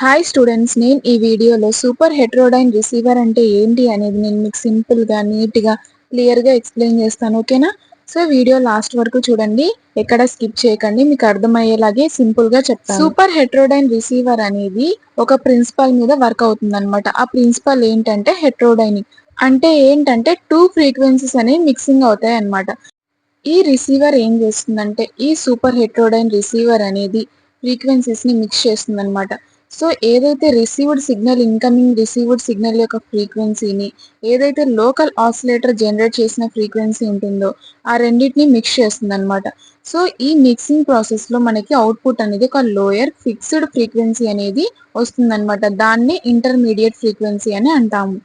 Hi students, నేను ఈ వీడియోలో సూపర్ హెటెరోడైన్ రిసీవర్ అంటే ఏంటి అనేది నేను మీకు సింపుల్గా నీట్గా క్లియర్గా ఎక్స్ప్లెయిన్ చేస్తాను. ఓకేనా? సో వీడియో లాస్ట్ వరకు చూడండి, ఎక్కడ స్కిప్ చేయకండి, మీకు అర్థమయ్యేలాగే సింపుల్గా చెప్తాను. సూపర్ హెటెరోడైన్ రిసీవర్ అనేది ఒక ప్రిన్సిపల్ మీద వర్క్ అవుతుంది అనమాట. ఆ ప్రిన్సిపల్ ఏంటంటే హెటెరోడైనిక్. అంటే ఏంటంటే టూ ఫ్రీక్వెన్సీస్ అనేవి మిక్సింగ్ అవుతాయి అనమాట. ఈ రిసీవర్ ఏం చేస్తుందంటే ఈ సూపర్ హెటెరోడైన్ రిసీవర్ అనేది ఫ్రీక్వెన్సీస్ ని మిక్స్ చేస్తుందన్నమాట. సో ఏదైతే ఇన్కమింగ్ రిసీవ్డ్ సిగ్నల్ యొక్క ఫ్రీక్వెన్సీని ఏదైతే లోకల్ ఆసిలేటర్ జనరేట్ చేసిన ఫ్రీక్వెన్సీ ఉంటుందో ఆ రెండింటిని మిక్స్ చేస్తుందన్నమాట. సో ఈ మిక్సింగ్ ప్రాసెస్ లో మనకి అవుట్పుట్ అనేది ఒక లోయర్ ఫిక్స్డ్ ఫ్రీక్వెన్సీ అనేది వస్తుందన్నమాట. దాన్ని ఇంటర్మీడియట్ ఫ్రీక్వెన్సీ అని అంటాము.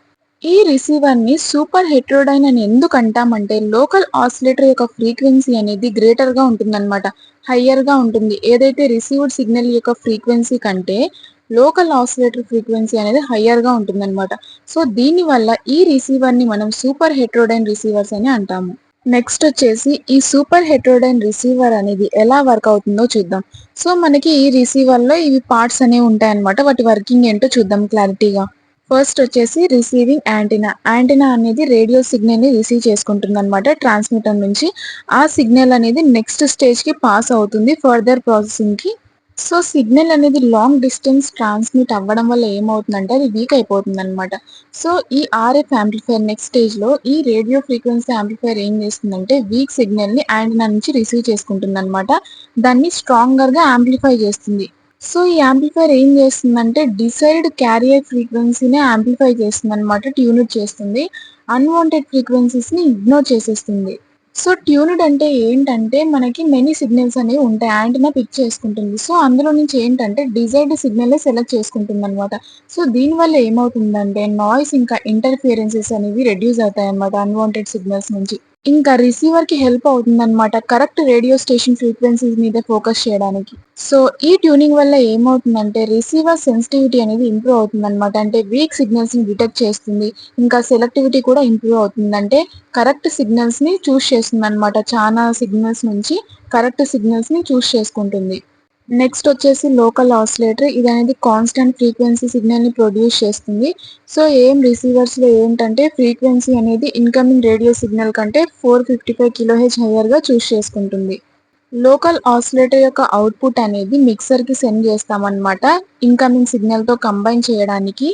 ఈ రిసీవర్ ని సూపర్ హెటెరోడైన్ అని ఎందుకు అంటామంటే లోకల్ ఆసిలేటర్ యొక్క ఫ్రీక్వెన్సీ అనేది గ్రేటర్ గా ఉంటుందన్నమాట. హయ్యర్ గా ఉంటుంది. ఏదైతే రిసీవ్డ్ సిగ్నల్ యొక్క ఫ్రీక్వెన్సీ కంటే లోకల్ ఆసిలేటర్ ఫ్రీక్వెన్సీ అనేది హయ్యర్ గా ఉంటుందన్నమాట. సో దీని వల్ల ఈ రిసీవర్ ని మనం సూపర్ హెటెరోడైన్ రిసీవర్స్ అని అంటాము. నెక్స్ట్ వచ్చేసి ఈ సూపర్ హెటెరోడైన్ రిసీవర్ అనేది ఎలా వర్క్ అవుతుందో చూద్దాం. సో మనకి ఈ రిసీవర్ లో ఇవి పార్ట్స్ అనేవి ఉంటాయన్నమాట. వాటి వర్కింగ్ ఏంటో చూద్దాం క్లారిటీగా. ఫస్ట్ వచ్చేసి రిసీవింగ్ యాంటీనా. యాంటీనా అనేది రేడియో సిగ్నల్ ని రిసీవ్ చేసుకుంటుంది అనమాట ట్రాన్స్మిటర్ నుంచి. ఆ సిగ్నల్ అనేది నెక్స్ట్ స్టేజ్ కి పాస్ అవుతుంది ఫర్దర్ ప్రాసెసింగ్ కి. సో సిగ్నల్ అనేది లాంగ్ డిస్టెన్స్ ట్రాన్స్మిట్ అవ్వడం వల్ల ఏమవుతుందంటే అది వీక్ అయిపోతుంది అనమాట. సో ఈ ఆర్ఎఫ్ యాంప్లిఫైర్ నెక్స్ట్ స్టేజ్ లో ఈ రేడియో ఫ్రీక్వెన్సీ యాంప్లిఫైర్ ఏం చేస్తుందంటే వీక్ సిగ్నల్ ని యాంటీనా నుంచి రిసీవ్ చేసుకుంటుంది అనమాట. దాన్ని స్ట్రాంగర్ గా యాంప్లిఫై చేస్తుంది. సో ఈ యాంప్లిఫైర్ ఏం చేస్తుందంటే డిసైర్డ్ క్యారియర్ ఫ్రీక్వెన్సీనే యాంప్లిఫై చేస్తుంది అనమాట, ట్యూన్డ్ చేస్తుంది. అన్వాంటెడ్ ఫ్రీక్వెన్సీస్ ని ఇగ్నోర్ చేసేస్తుంది. సో ట్యూన్డ్ అంటే ఏంటంటే మనకి మెనీ సిగ్నల్స్ అనేవి ఉంటాయి, యాంటీనా పిక్ చేసుకుంటుంది. సో అందులో నుంచి ఏంటంటే డిజైర్డ్ సిగ్నల్ సెలెక్ట్ చేసుకుంటుంది అనమాట. సో దీనివల్ల ఏమవుతుందంటే నాయిస్ ఇంకా ఇంటర్ఫియరెన్సెస్ అనేవి రెడ్యూస్ అవుతాయి అనమాట అన్వాంటెడ్ సిగ్నల్స్ నుంచి. ఇంకా రిసీవర్ కి హెల్ప్ అవుతుంది అనమాట కరెక్ట్ రేడియో స్టేషన్ ఫ్రీక్వెన్సీస్ మీద ఫోకస్ చేయడానికి. సో ఈ ట్యూనింగ్ వల్ల ఏమవుతుందంటే రిసీవర్ సెన్సిటివిటీ అనేది ఇంప్రూవ్ అవుతుంది అనమాట. అంటే వీక్ సిగ్నల్స్ ని డిటెక్ట్ చేస్తుంది. ఇంకా సెలెక్టివిటీ కూడా ఇంప్రూవ్ అవుతుంది. అంటే కరెక్ట్ సిగ్నల్స్ ని చూస్ చేస్తుంది అనమాట. చాలా సిగ్నల్స్ నుంచి కరెక్ట్ సిగ్నల్స్ ని చూస్ చేసుకుంటుంది. నెక్స్ట్ వచ్చేసి లోకల్ ఆసిలేటర్. ఇది అనేది కాన్స్టెంట్ ఫ్రీక్వెన్సీ సిగ్నల్ ని ప్రొడ్యూస్ చేస్తుంది. సో రిసీవర్స్ లో ఏంటంటే ఫ్రీక్వెన్సీ అనేది ఇన్కమింగ్ రేడియో సిగ్నల్ కంటే 455 కిలోహెచ్ హయ్యర్ గా చూస్ చేసుకుంటుంది. లోకల్ ఆసిలేటర్ యొక్క అవుట్పుట్ అనేది మిక్సర్ కి సెండ్ చేస్తామన్నమాట ఇన్కమింగ్ సిగ్నల్ తో కంబైన్ చేయడానికి.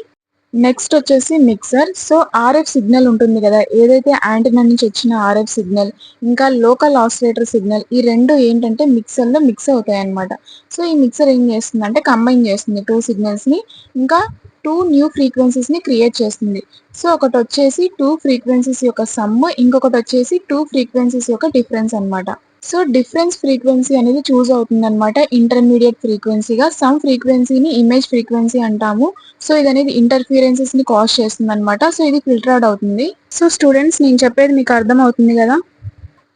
నెక్స్ట్ వచ్చేసి మిక్సర్. సో ఆర్ఎఫ్ సిగ్నల్ ఉంటుంది కదా, ఏదైతే యాంటీనా నుంచి వచ్చిన ఆర్ఎఫ్ సిగ్నల్ ఇంకా లోకల్ ఆసిలేటర్ సిగ్నల్, ఈ రెండు ఏంటంటే మిక్సర్ లో మిక్స్ అవుతాయి అనమాట. సో ఈ మిక్సర్ ఏం చేస్తుంది అంటే కంబైన్ చేస్తుంది టూ సిగ్నల్స్ ని, ఇంకా టూ న్యూ ఫ్రీక్వెన్సీస్ ని క్రియేట్ చేస్తుంది. సో ఒకటి వచ్చేసి టూ ఫ్రీక్వెన్సీస్ యొక్క సమ్, ఇంకొకటి వచ్చేసి టూ ఫ్రీక్వెన్సీస్ యొక్క డిఫరెన్స్ అనమాట. సో డిఫరెన్స్ ఫ్రీక్వెన్సీ అనేది చూస్ అవుతుంది అనమాట ఇంటర్మీడియట్ ఫ్రీక్వెన్సీగా. సమ్ ఫ్రీక్వెన్సీని ఇమేజ్ ఫ్రీక్వెన్సీ అంటాము. సో ఇది అనేది ఇంటర్ఫియరెన్సెస్ ని కాజ్ చేస్తుంది అనమాట. సో ఇది ఫిల్టర్ అవుట్ అవుతుంది. సో స్టూడెంట్స్, నేను చెప్పేది మీకు అర్థం అవుతుంది కదా.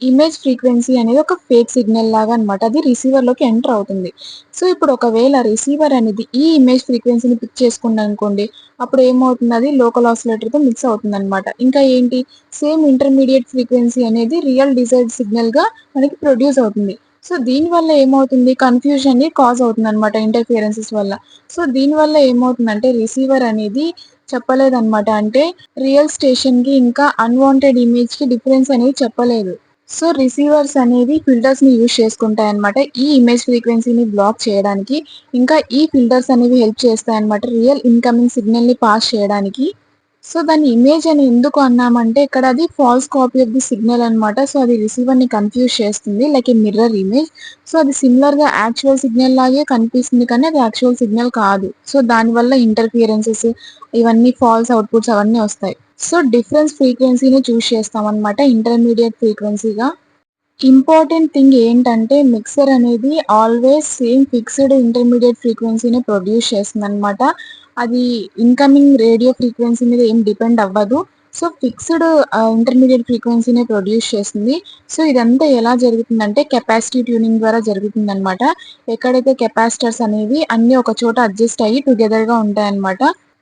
ఇమేజ్ ఫ్రీక్వెన్సీ అనేది ఒక ఫేక్ సిగ్నల్ లాగా అనమాట. అది రిసీవర్ లోకి ఎంటర్ అవుతుంది. సో ఇప్పుడు ఒకవేళ రిసీవర్ అనేది ఈ ఇమేజ్ ఫ్రీక్వెన్సీని పిక్ చేసుకుంది అనుకోండి, అప్పుడు ఏమవుతుంది, అది లోకల్ ఆసిలేటర్ తో మిక్స్ అవుతుంది అనమాట. ఇంకా ఏంటి, సేమ్ ఇంటర్మీడియట్ ఫ్రీక్వెన్సీ అనేది రియల్ డిజైర్డ్ సిగ్నల్ గా మనకి ప్రొడ్యూస్ అవుతుంది. సో దీని వల్ల ఏమవుతుంది, కన్ఫ్యూజన్ ని కాజ్ అవుతుంది అనమాట ఇంటర్ఫియరెన్సెస్ వల్ల. సో దీని వల్ల ఏమవుతుందంటే రిసీవర్ అనేది చెప్పలేదన్నమాట. అంటే రియల్ స్టేషన్ కి ఇంకా అన్వాంటెడ్ ఇమేజ్ కి డిఫరెన్స్ అనేది చెప్పలేదు. సో రిసీవర్స్ అనేవి ఫిల్టర్స్ ని యూజ్ చేసుకుంటాయి అనమాట ఈ ఇమేజ్ ఫ్రీక్వెన్సీని బ్లాక్ చేయడానికి. ఇంకా ఈ ఫిల్టర్స్ అనేవి హెల్ప్ చేస్తాయి అనమాట రియల్ ఇన్కమింగ్ సిగ్నల్ ని పాస్ చేయడానికి. సో దాన్ని ఇమేజ్ అని ఎందుకు అన్నామంటే ఇక్కడ అది false copy of the signal అనమాట. సో అది రిసీవర్ ని కన్ఫ్యూజ్ చేస్తుంది like a mirror image. So అది సిమిలర్ గా యాక్చువల్ సిగ్నల్ లాగే కనిపిస్తుంది కానీ అది యాక్చువల్ సిగ్నల్ కాదు. సో దానివల్ల ఇంటర్ఫియరెన్సెస్, ఇవన్నీ ఫాల్స్ అవుట్పుట్స్ అవన్నీ వస్తాయి. సో డిఫరెన్స్ ఫ్రీక్వెన్సీని చూస్ చేస్తాం అనమాట ఇంటర్మీడియట్ ఫ్రీక్వెన్సీగా. ఇంపార్టెంట్ థింగ్ ఏంటంటే మిక్సర్ అనేది ఆల్వేస్ సేమ్ ఫిక్స్డ్ ఇంటర్మీడియట్ ఫ్రీక్వెన్సీని ప్రొడ్యూస్ చేస్తుంది అనమాట. అది ఇన్కమింగ్ రేడియో ఫ్రీక్వెన్సీ మీద ఏం డిపెండ్ అవ్వదు. సో ఫిక్స్డ్ ఇంటర్మీడియట్ ఫ్రీక్వెన్సీని ప్రొడ్యూస్ చేస్తుంది. సో ఇదంతా ఎలా జరుగుతుందంటే కెపాసిటీ ట్యూనింగ్ ద్వారా జరుగుతుంది అనమాట. ఎక్కడైతే కెపాసిటర్స్ అనేవి అన్ని ఒక చోట అడ్జస్ట్ అయ్యి టుగెదర్ గా ఉంటాయన్నమాట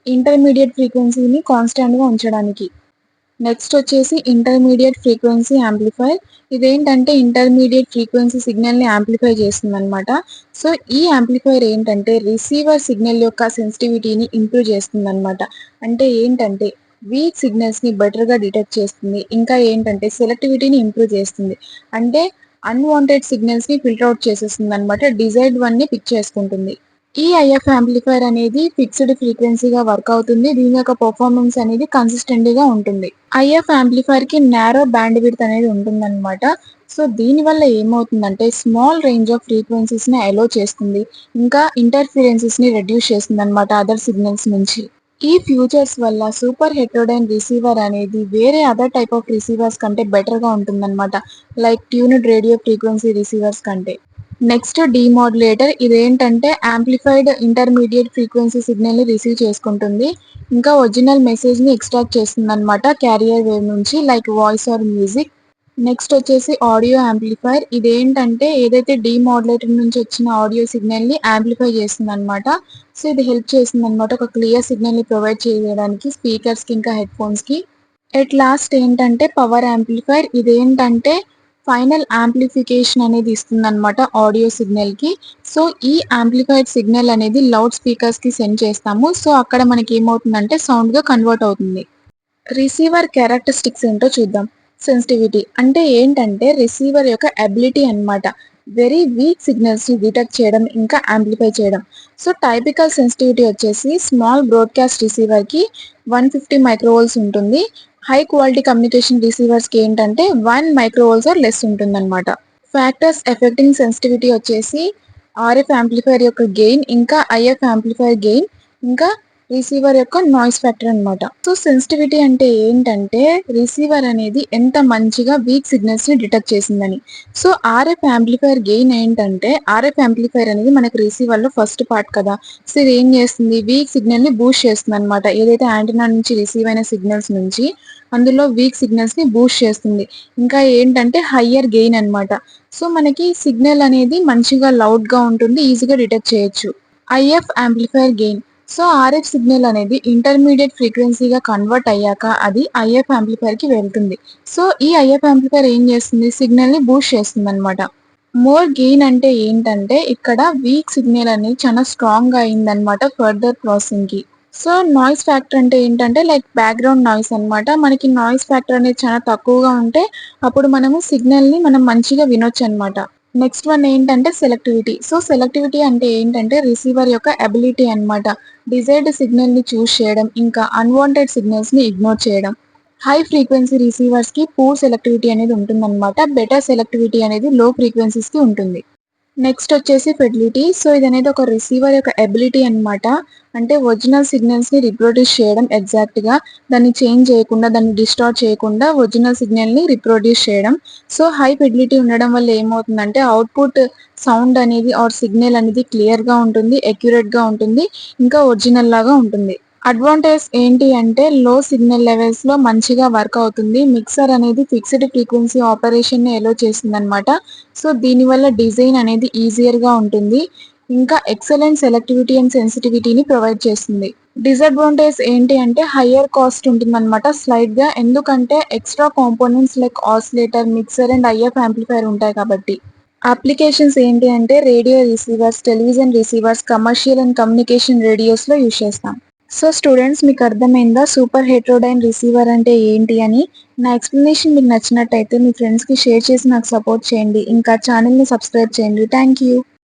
ఇంటర్మీడియట్ ఫ్రీక్వెన్సీని కాన్స్టాంట్ గా ఉంచడానికి. నెక్స్ట్ వచ్చేసి ఇంటర్మీడియట్ ఫ్రీక్వెన్సీ యాంప్లిఫైర్. ఇదేంటంటే ఇంటర్మీడియట్ ఫ్రీక్వెన్సీ సిగ్నల్ని యాంప్లిఫై చేస్తుందన్నమాట. సో ఈ యాంప్లిఫైర్ ఏంటంటే రిసీవర్ సిగ్నల్ యొక్క సెన్సిటివిటీని ఇంప్రూవ్ చేస్తుందన్నమాట. అంటే ఏంటంటే వీక్ సిగ్నల్స్ని బెటర్గా డిటెక్ట్ చేస్తుంది. ఇంకా ఏంటంటే సెలెక్టివిటీని ఇంప్రూవ్ చేస్తుంది. అంటే అన్వాంటెడ్ సిగ్నల్స్ని ఫిల్టర్ అవుట్ చేసేస్తుంది అనమాట. డిజైర్డ్ వన్ని పిక్ చేసుకుంటుంది. ఈ ఐఎఫ్ యాంప్లిఫైర్ అనేది ఫిక్స్డ్ ఫ్రీక్వెన్సీగా వర్క్ అవుతుంది. దీని యొక్క పర్ఫార్మెన్స్ అనేది కన్సిస్టెంట్ గా ఉంటుంది. ఐఎఫ్ యాంప్లిఫైర్ కి నారో బ్యాండ్ విడ్త్ అనేది ఉంటుందన్నమాట. సో దీనివల్ల ఏమవుతుందంటే స్మాల్ రేంజ్ ఆఫ్ ఫ్రీక్వెన్సీస్ ని అలో చేస్తుంది. ఇంకా ఇంటర్ఫిరెన్సెస్ ని రెడ్యూస్ చేస్తుంది అనమాట అదర్ సిగ్నల్స్ నుంచి. ఈ ఫ్యూచర్స్ వల్ల సూపర్ హెట్రోడైన్ రిసీవర్ అనేది వేరే అదర్ టైప్ ఆఫ్ రిసీవర్స్ కంటే బెటర్ గా ఉంటుందన్నమాట. Like tuned radio frequency receivers కంటే. Next demodulator. ఇదేంటంటే యాంప్లిఫైడ్ ఇంటర్మీడియట్ ఫ్రీక్వెన్సీ సిగ్నల్ ని రిసీవ్ చేసుకుంటుంది. ఇంకా ఒరిజినల్ మెసేజ్ ని ఎక్స్ట్రాక్ట్ చేస్తుంది అనమాట క్యారియర్ వేవ్ నుంచి, like voice or music. Next వచ్చేసి ఆడియో యాంప్లిఫైర్. ఇదేంటంటే ఏదైతే డీమాడ్యులేటర్ నుంచి వచ్చిన ఆడియో సిగ్నల్ ని యాంప్లిఫై చేస్తుంది అనమాట. సో ఇది హెల్ప్ చేస్తుంది అనమాట ఒక క్లియర్ సిగ్నల్ ని ప్రొవైడ్ చేయడానికి స్పీకర్స్ కి ఇంకా హెడ్ ఫోన్స్ కి. ఎట్ లాస్ట్ ఏంటంటే పవర్ యాంప్లిఫైర్. ఇదేంటంటే ఫైనల్ యాంప్లిఫికేషన్ అనేది ఇస్తుందన్నమాట ఆడియో సిగ్నల్ కి. సో ఈ యాంప్లిఫైడ్ సిగ్నల్ అనేది లౌడ్ స్పీకర్స్ కి సెండ్ చేస్తాము. సో అక్కడ మనకి ఏమవుతుందంటే సౌండ్ గా కన్వర్ట్ అవుతుంది. రిసీవర్ క్యారెక్టరిస్టిక్స్ ఏంటో చూద్దాం. సెన్సిటివిటీ అంటే ఏంటంటే రిసీవర్ యొక్క అబిలిటీ అన్నమాట. వెరీ వీక్ సిగ్నల్స్ ని డిటెక్ట్ చేయడం ఇంకా యాంప్లిఫై చేయడం. సో టైపికల్ సెన్సిటివిటీ వచ్చేసి స్మాల్ బ్రాడ్కాస్ట్ రిసీవర్ కి 150 మైక్రోవోల్ట్స్ ఉంటుంది. హై క్వాలిటీ కమ్యూనికేషన్ రిసీవర్స్ కి ఏంటంటే 1 మైక్రోవోల్ట్స్ ఆర్ లెస్ ఉంటుందన్నమాట. ఫ్యాక్టర్స్ ఎఫెక్టింగ్ సెన్సిటివిటీ వచ్చేసి ఆర్ఎఫ్ యాంప్లిఫైర్ యొక్క గెయిన్, ఇంకా ఐఎఫ్ యాంప్లిఫైర్ గెయిన్, ఇంకా రిసీవర్ యొక్క నాయిస్ ఫ్యాక్టర్ అన్నమాట. సో సెన్సిటివిటీ అంటే ఏంటంటే రిసీవర్ అనేది ఎంత మంచిగా వీక్ సిగ్నల్స్ ని డిటెక్ట్ చేసిందని. సో ఆర్ఎఫ్ యాంప్లిఫైర్ గెయిన్ ఏంటంటే ఆర్ఎఫ్ యాంప్లిఫైర్ అనేది మనకి రిసీవర్ లో ఫస్ట్ పార్ట్ కదా. సో ఇది ఏం చేస్తుంది, వీక్ సిగ్నల్ ని బూస్ట్ చేస్తుంది అనమాట. ఏదైతే యాంటీనా నుంచి రిసీవ్ అయిన సిగ్నల్స్ నుంచి అందులో వీక్ సిగ్నల్స్ ని బూస్ట్ చేస్తుంది. ఇంకా ఏంటంటే హయ్యర్ గెయిన్ అన్నమాట. సో మనకి సిగ్నల్ అనేది మంచిగా లౌడ్ గా ఉంటుంది, ఈజీగా డిటెక్ట్ చేయొచ్చు. If amplifier gain. So RF signal అనేది ఇంటర్మీడియట్ ఫ్రీక్వెన్సీగా కన్వర్ట్ అయ్యాక అది ఐఎఫ్ యాంప్లిఫైర్ కి వెళ్తుంది. సో ఈ ఐఎఫ్ యాంప్లిఫైర్ ఏం చేస్తుంది, సిగ్నల్ ని బూస్ట్ చేస్తుంది అనమాట. మోర్ గెయిన్ అంటే ఏంటంటే ఇక్కడ వీక్ సిగ్నల్ అనేది చాలా స్ట్రాంగ్ గా అయిందనమాట ఫర్దర్ ప్రాసెసింగ్ కి. సో నాయిస్ ఫ్యాక్టర్ అంటే ఏంటంటే లైక్ బ్యాక్గ్రౌండ్ నాయిస్ అన్నమాట. మనకి నాయిస్ ఫ్యాక్టర్ అనేది చాలా తక్కువగా ఉంటే అప్పుడు మనము సిగ్నల్ ని మనం మంచిగా వినొచ్చు అనమాట. నెక్స్ట్ వన్ ఏంటంటే సెలెక్టివిటీ. సో సెలెక్టివిటీ అంటే ఏంటంటే రిసీవర్ యొక్క అబిలిటీ అన్నమాట. డిజైర్డ్ సిగ్నల్ ని చూస్ చేయడం, ఇంకా అన్వాంటెడ్ సిగ్నల్స్ ని ఇగ్నోర్ చేయడం. హై ఫ్రీక్వెన్సీ రిసీవర్స్ కి పూర్ సెలెక్టివిటీ అనేది ఉంటుందన్నమాట. బెటర్ సెలెక్టివిటీ అనేది లో ఫ్రీక్వెన్సీస్ కి ఉంటుంది. నెక్స్ట్ వచ్చేసి ఫిడిలిటీ. సో ఇది అనేది ఒక రిసీవర్ యొక్క ఎబిలిటీ అన్నమాట. అంటే ఒరిజినల్ సిగ్నల్స్ ని రిప్రొడ్యూస్ చేయడం, ఎగ్జాక్ట్ గా దాన్ని చేంజ్ చేయకుండా, దాన్ని డిస్టార్ట్ చేయకుండా ఒరిజినల్ సిగ్నల్ ని రిప్రొడ్యూస్ చేయడం. సో హై ఫిడిలిటీ ఉండడం వల్ల ఏమవుతుందంటే అవుట్పుట్ సౌండ్ అనేది ఆర్ సిగ్నల్ అనేది క్లియర్ గా ఉంటుంది, అక్యురేట్ గా ఉంటుంది, ఇంకా ఒరిజినల్ లాగా ఉంటుంది. అడ్వాంటేజ్ ఏంటి అంటే లో సిగ్నల్ లెవెల్స్ లో మంచిగా వర్క్ అవుతుంది. మిక్సర్ అనేది ఫిక్స్డ్ ఫ్రీక్వెన్సీ ఆపరేషన్ ని ఎలో చేస్తుంది అనమాట. సో దీనివల్ల డిజైన్ అనేది ఈజియర్ గా ఉంటుంది. ఇంకా ఎక్సలెంట్ సెలెక్టివిటీ అండ్ సెన్సిటివిటీని ప్రొవైడ్ చేస్తుంది. డిసడ్వాంటేజ్ ఏంటి అంటే హయ్యర్ కాస్ట్ ఉంటుంది అనమాట స్లైడ్ గా. ఎందుకంటే extra components like oscillator, mixer and if amplifier ఉంటాయి కాబట్టి. అప్లికేషన్స్ ఏంటి అంటే radio receivers, television receivers, commercial and communication radios లో యూజ్ చేస్తాం. సో స్టూడెంట్స్ మీకు అర్థమైందా సూపర్ హెట్రోడైన్ రిసీవర్ అంటే ఏంటి అని? నా ఎక్స్ప్లెనేషన్ మీకు నచ్చినట్టయితే మీ ఫ్రెండ్స్కి షేర్ చేసి నాకు సపోర్ట్ చేయండి. ఇంకా ఛానల్ని సబ్స్క్రైబ్ చేయండి. Thank you.